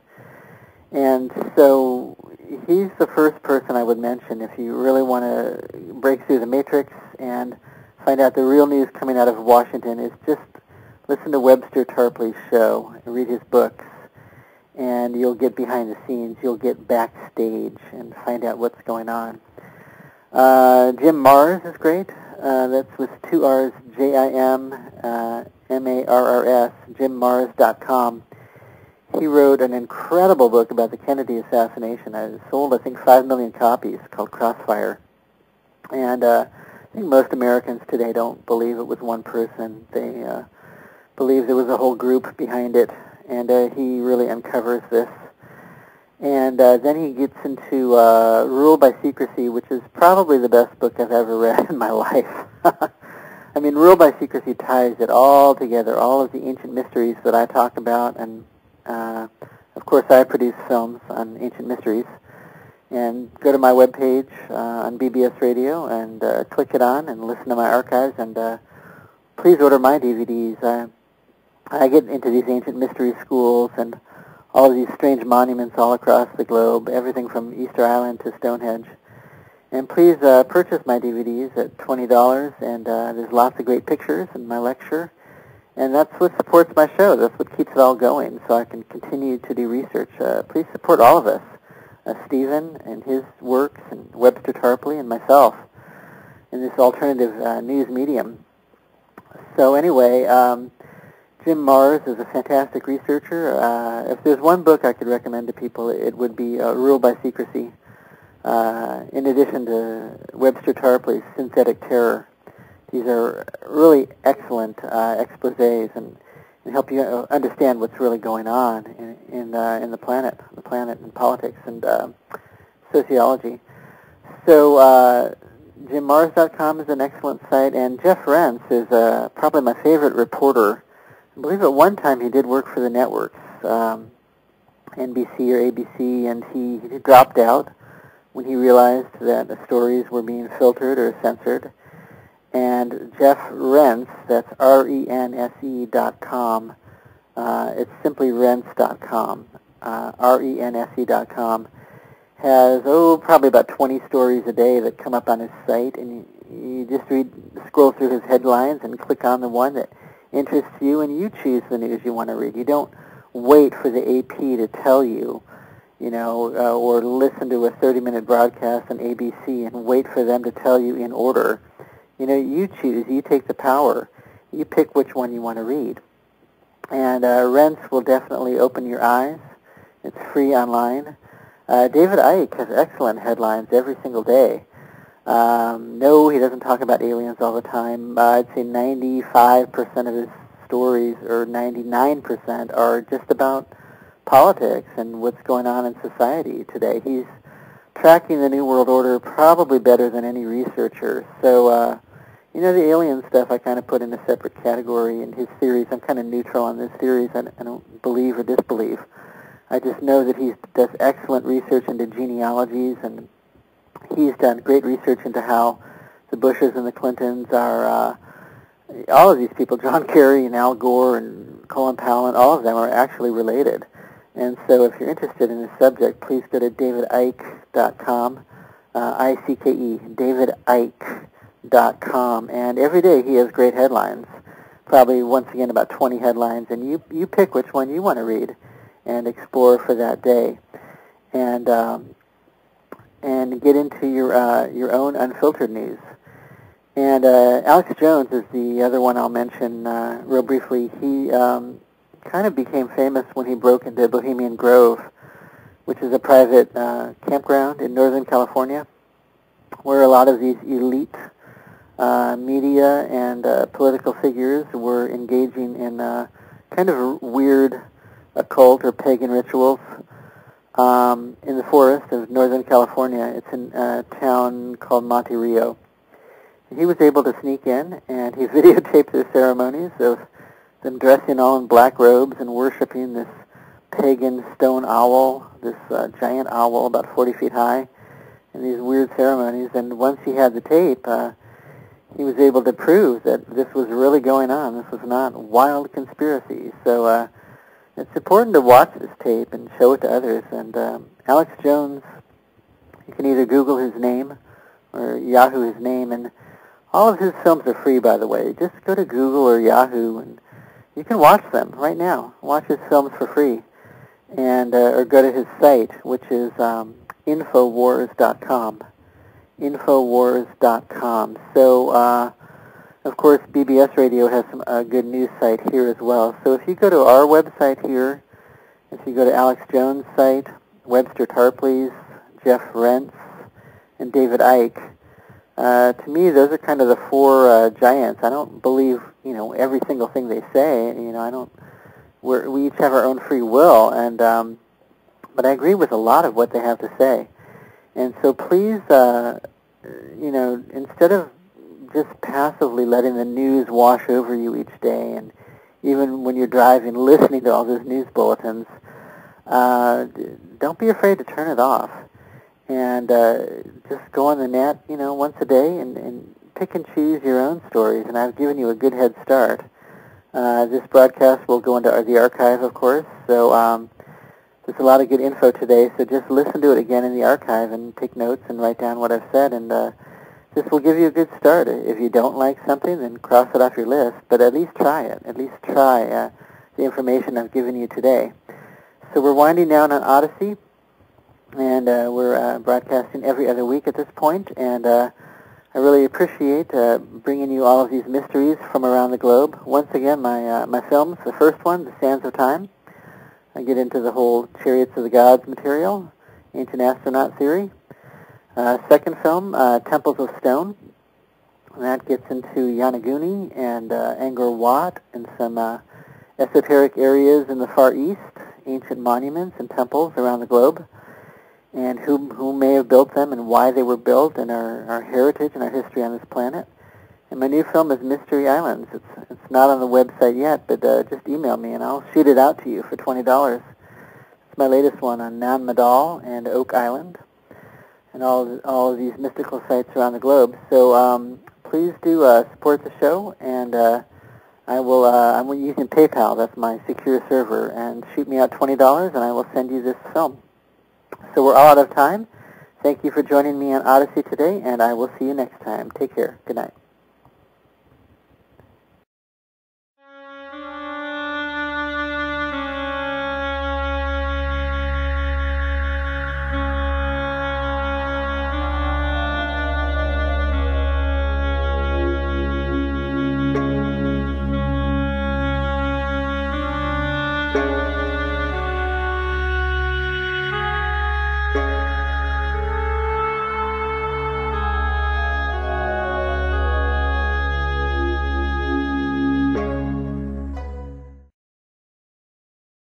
And so he's the first person I would mention if you really want to break through the matrix and find out the real news coming out of Washington is just listen to Webster Tarpley's show, read his books, and you'll get behind the scenes. You'll get backstage and find out what's going on. Jim Marrs is great. That's with 2 R's, JIMMARRS, JimMarrs.com. He wrote an incredible book about the Kennedy assassination. It sold, I think, 5 million copies, called Crossfire. And I think most Americans today don't believe it was one person. They believe there was a whole group behind it, and he really uncovers this. And then he gets into Rule by Secrecy, which is probably the best book I've ever read in my life. I mean, Rule by Secrecy ties it all together, all of the ancient mysteries that I talk about, and of course I produce films on ancient mysteries. And go to my webpage on BBS Radio and click it on and listen to my archives, and please order my DVDs. I get into these ancient mystery schools and all of these strange monuments all across the globe, everything from Easter Island to Stonehenge. And please purchase my DVDs at $20, and there's lots of great pictures in my lecture. And that's what supports my show. That's what keeps it all going, so I can continue to do research. Please support all of us, Stephen and his works, and Webster Tarpley and myself in this alternative news medium. So anyway, Jim Marrs is a fantastic researcher. If there's one book I could recommend to people, it would be Rule by Secrecy, in addition to Webster Tarpley's Synthetic Terror. These are really excellent exposés and help you understand what's really going on in the planet and politics and sociology. So JimMarrs.com is an excellent site, and Jeff Rentz is probably my favorite reporter. I believe at one time he did work for the networks, NBC or ABC, and he dropped out when he realized that the stories were being filtered or censored. And Jeff Rentz, that's RENSE.com, it's simply Rentz.com, RENSE.com, has, probably about 20 stories a day that come up on his site, and you just scroll through his headlines and click on the one that interests you, and you choose the news you want to read. You don't wait for the AP to tell you, or listen to a 30-minute broadcast on ABC and wait for them to tell you in order. You choose. You take the power. You pick which one you want to read. And Rentz will definitely open your eyes. It's free online. David Icke has excellent headlines every single day. No, he doesn't talk about aliens all the time. I'd say 95% of his stories, or 99%, are just about politics and what's going on in society today. He's tracking the New World Order probably better than any researcher. So, the alien stuff I kind of put in a separate category in his theories. I'm kind of neutral on this theories. I don't believe or disbelieve. I just know that he does excellent research into genealogies, and he's done great research into how the Bushes and the Clintons are, all of these people, John Kerry and Al Gore and Colin Powell, and all of them are actually related. And so if you're interested in this subject, please go to davidicke.com, I-C-K-E, davidicke.com. And every day he has great headlines, probably once again about 20 headlines, and you pick which one you want to read and explore for that day. And get into your own unfiltered news. And Alex Jones is the other one I'll mention real briefly. He kind of became famous when he broke into Bohemian Grove, which is a private campground in Northern California, where a lot of these elite media and political figures were engaging in kind of weird occult or pagan rituals in the forest of Northern California. It's in a town called Monte Rio. He was able to sneak in, and he videotaped their ceremonies of them dressing all in black robes and worshiping this pagan stone owl, this giant owl about 40 feet high, and these weird ceremonies. And once he had the tape, he was able to prove that this was really going on. This was not wild conspiracy. So it's important to watch this tape and show it to others. And Alex Jones, you can either Google his name or Yahoo his name, and All of his films are free, by the way. Just go to Google or Yahoo, and you can watch them right now. Watch his films for free, and or go to his site, which is Infowars.com. Infowars.com. So, of course, BBS Radio has some good news site here as well. So if you go to our website here, if you go to Alex Jones' site, Webster Tarpley's, Jeff Rentz, and David Icke, to me, those are kind of the four giants. I don't believe, every single thing they say. We each have our own free will, and but I agree with a lot of what they have to say. And so please, instead of just passively letting the news wash over you each day, and even when you're driving, listening to all those news bulletins, don't be afraid to turn it off. And just go on the net, once a day and pick and choose your own stories. And I've given you a good head start. This broadcast will go into the archive, of course. So there's a lot of good info today. So just listen to it again in the archive and take notes and write down what I've said. And this will give you a good start. If you don't like something, then cross it off your list. But at least try it. At least try the information I've given you today. So we're winding down on Odyssey. And we're broadcasting every other week at this point, and I really appreciate bringing you all of these mysteries from around the globe. Once again, my films, the first one, The Sands of Time. I get into the whole Chariots of the Gods material, Ancient Astronaut Theory. Second film, Temples of Stone. And that gets into Yanaguni and Angkor Wat and some esoteric areas in the Far East, ancient monuments and temples around the globe, and who may have built them and why they were built, and our heritage and our history on this planet. And my new film is Mystery Islands. It's not on the website yet, but just email me and I'll shoot it out to you for $20. It's my latest one on Nan Madol and Oak Island and all of these mystical sites around the globe. So please do support the show, and I'm using PayPal. That's my secure server, and shoot me out $20 and I will send you this film. So we're all out of time. Thank you for joining me on Odyssey today, and I will see you next time. Take care. Good night.